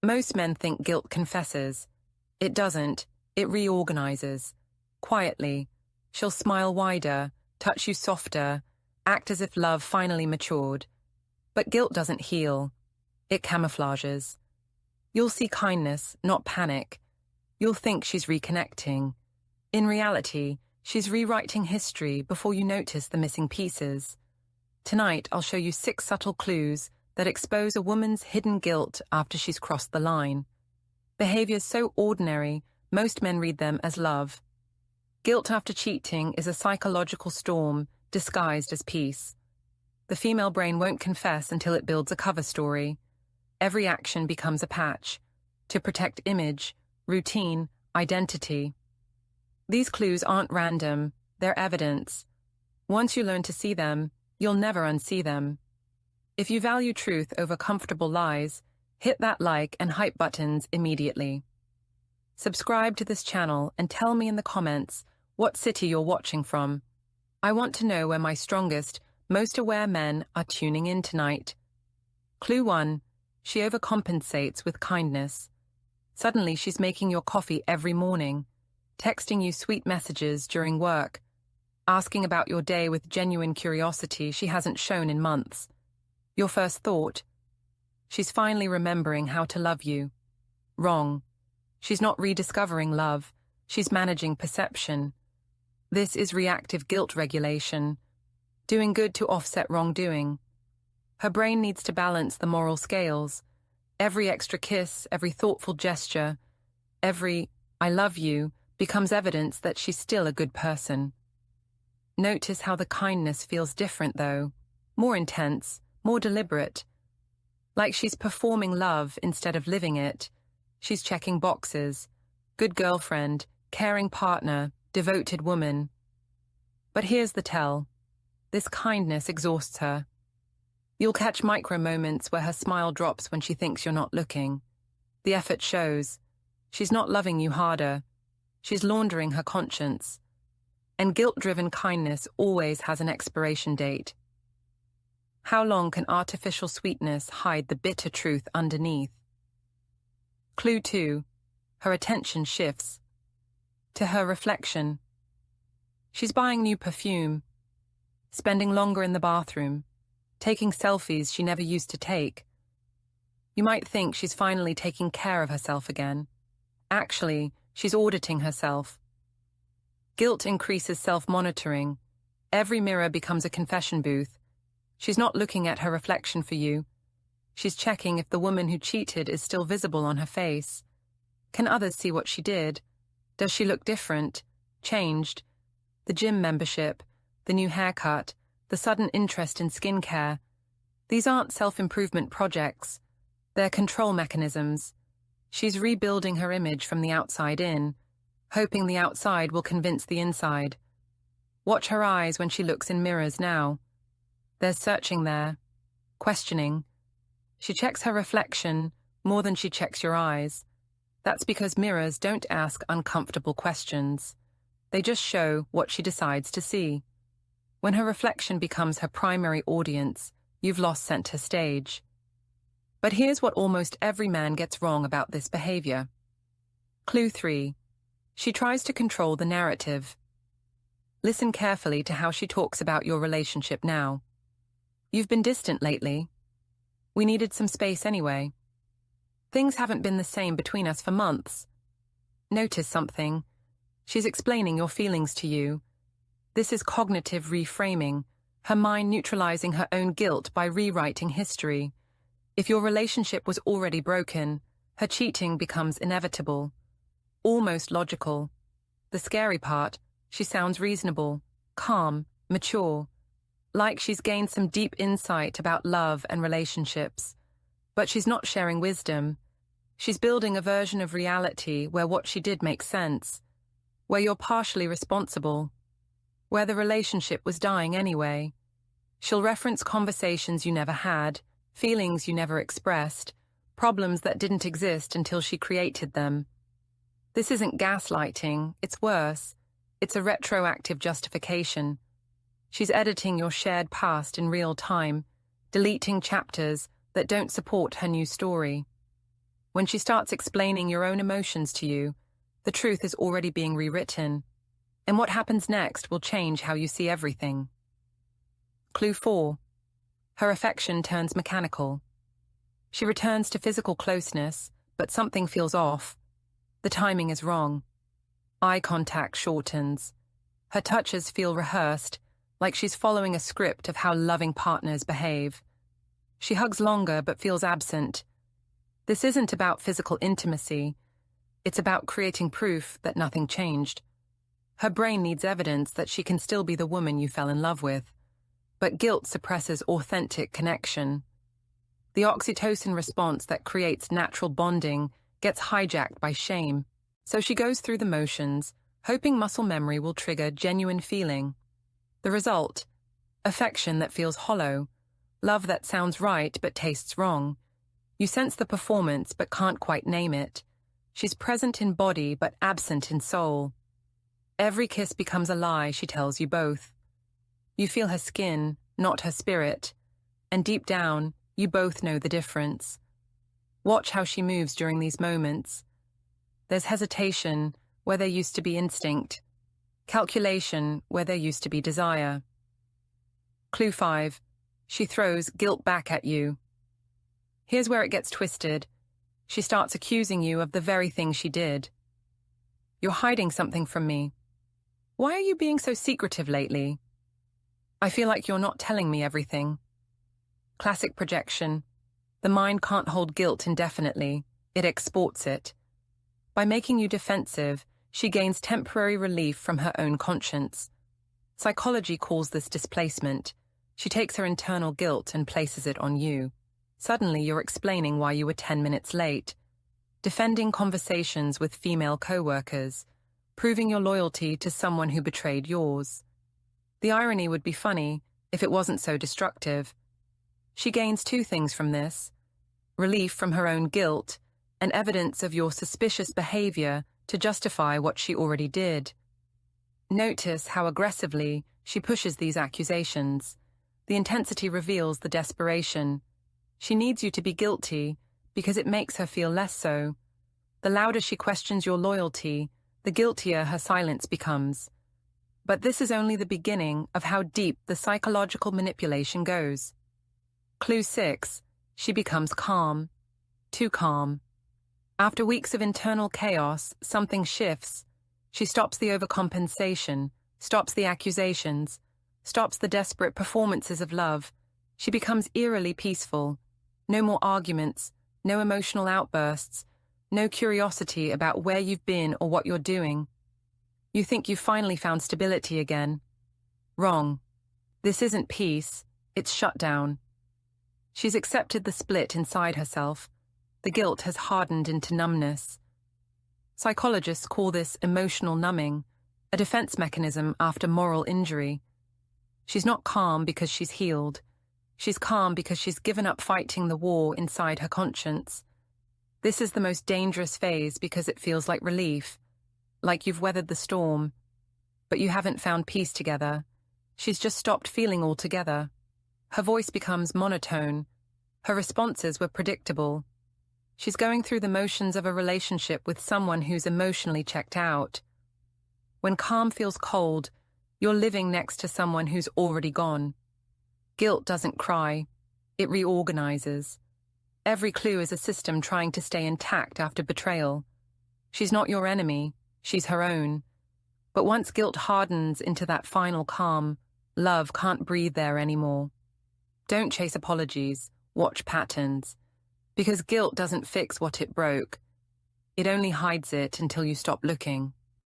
Most men think guilt confesses. It doesn't. It reorganizes. Quietly. She'll smile wider, touch you softer, act as if love finally matured. But guilt doesn't heal. It camouflages. You'll see kindness, not panic. You'll think she's reconnecting. In reality, she's rewriting history before you notice the missing pieces. Tonight, I'll show you 6 subtle clues that expose a woman's hidden guilt after she's crossed the line. Behaviors so ordinary, most men read them as love. Guilt after cheating is a psychological storm disguised as peace. The female brain won't confess until it builds a cover story. Every action becomes a patch to protect image, routine, identity. These clues aren't random, they're evidence. Once you learn to see them, you'll never unsee them. If you value truth over comfortable lies, hit that like and hype buttons immediately. Subscribe to this channel and tell me in the comments what city you're watching from. I want to know where my strongest, most aware men are tuning in tonight. Clue 1. She overcompensates with kindness. Suddenly she's making your coffee every morning, texting you sweet messages during work, asking about your day with genuine curiosity she hasn't shown in months. Your first thought? She's finally remembering how to love you. Wrong. She's not rediscovering love, she's managing perception. This is reactive guilt regulation, doing good to offset wrongdoing. Her brain needs to balance the moral scales. Every extra kiss, every thoughtful gesture, every "I love you" becomes evidence that she's still a good person. Notice how the kindness feels different though, more intense, more deliberate. Like she's performing love instead of living it. She's checking boxes. Good girlfriend, caring partner, devoted woman. But here's the tell. This kindness exhausts her. You'll catch micro moments where her smile drops when she thinks you're not looking. The effort shows. She's not loving you harder. She's laundering her conscience. And guilt-driven kindness always has an expiration date. How long can artificial sweetness hide the bitter truth underneath? Clue 2. Her attention shifts. To her reflection. She's buying new perfume, spending longer in the bathroom, taking selfies she never used to take. You might think she's finally taking care of herself again. Actually, she's auditing herself. Guilt increases self-monitoring. Every mirror becomes a confession booth. She's not looking at her reflection for you. She's checking if the woman who cheated is still visible on her face. Can others see what she did? Does she look different? Changed? The gym membership, the new haircut, the sudden interest in skincare. These aren't self-improvement projects. They're control mechanisms. She's rebuilding her image from the outside in, hoping the outside will convince the inside. Watch her eyes when she looks in mirrors now. There's searching there, questioning. She checks her reflection more than she checks your eyes. That's because mirrors don't ask uncomfortable questions. They just show what she decides to see. When her reflection becomes her primary audience, you've lost center stage. But here's what almost every man gets wrong about this behavior. Clue 3. She tries to control the narrative. Listen carefully to how she talks about your relationship now. You've been distant lately. We needed some space anyway. Things haven't been the same between us for months. Notice something. She's explaining your feelings to you. This is cognitive reframing, her mind neutralizing her own guilt by rewriting history. If your relationship was already broken, her cheating becomes inevitable, almost logical. The scary part, she sounds reasonable, calm, mature, like she's gained some deep insight about love and relationships. But she's not sharing wisdom. She's building a version of reality where what she did makes sense, where you're partially responsible, where the relationship was dying anyway. She'll reference conversations you never had, feelings you never expressed, problems that didn't exist until she created them. This isn't gaslighting, it's worse. It's a retroactive justification. She's editing your shared past in real time, deleting chapters that don't support her new story. When she starts explaining your own emotions to you, the truth is already being rewritten, and what happens next will change how you see everything. Clue 4. Her affection turns mechanical. She returns to physical closeness, but something feels off. The timing is wrong. Eye contact shortens. Her touches feel rehearsed, like she's following a script of how loving partners behave. She hugs longer but feels absent. This isn't about physical intimacy. It's about creating proof that nothing changed. Her brain needs evidence that she can still be the woman you fell in love with. But guilt suppresses authentic connection. The oxytocin response that creates natural bonding gets hijacked by shame. So she goes through the motions, hoping muscle memory will trigger genuine feeling. The result? Affection that feels hollow, love that sounds right but tastes wrong. You sense the performance but can't quite name it. She's present in body but absent in soul. Every kiss becomes a lie, she tells you both. You feel her skin, not her spirit, and deep down, you both know the difference. Watch how she moves during these moments. There's hesitation where there used to be instinct, calculation where there used to be desire. Clue 5. She throws guilt back at you. Here's where it gets twisted. She starts accusing you of the very thing she did. You're hiding something from me. Why are you being so secretive lately? I feel like you're not telling me everything. Classic projection. The mind can't hold guilt indefinitely. It exports it. By making you defensive, she gains temporary relief from her own conscience. Psychology calls this displacement. She takes her internal guilt and places it on you. Suddenly, you're explaining why you were 10 minutes late, defending conversations with female co-workers, proving your loyalty to someone who betrayed yours. The irony would be funny if it wasn't so destructive. She gains two things from this: relief from her own guilt and evidence of your suspicious behavior to justify what she already did. Notice how aggressively she pushes these accusations. The intensity reveals the desperation. She needs you to be guilty because it makes her feel less so. The louder she questions your loyalty, the guiltier her silence becomes. But this is only the beginning of how deep the psychological manipulation goes. Clue 6. She becomes calm. Too calm. After weeks of internal chaos, something shifts. She stops the overcompensation, stops the accusations, stops the desperate performances of love. She becomes eerily peaceful. No more arguments, no emotional outbursts, no curiosity about where you've been or what you're doing. You think you've finally found stability again. Wrong. This isn't peace, it's shutdown. She's accepted the split inside herself. The guilt has hardened into numbness. Psychologists call this emotional numbing, a defense mechanism after moral injury. She's not calm because she's healed. She's calm because she's given up fighting the war inside her conscience. This is the most dangerous phase because it feels like relief, like you've weathered the storm. But you haven't found peace together. She's just stopped feeling altogether. Her voice becomes monotone. Her responses were predictable. She's going through the motions of a relationship with someone who's emotionally checked out. When calm feels cold, you're living next to someone who's already gone. Guilt doesn't cry. It reorganizes. Every clue is a system trying to stay intact after betrayal. She's not your enemy. She's her own. But once guilt hardens into that final calm, love can't breathe there anymore. Don't chase apologies. Watch patterns. Because guilt doesn't fix what it broke. It only hides it until you stop looking.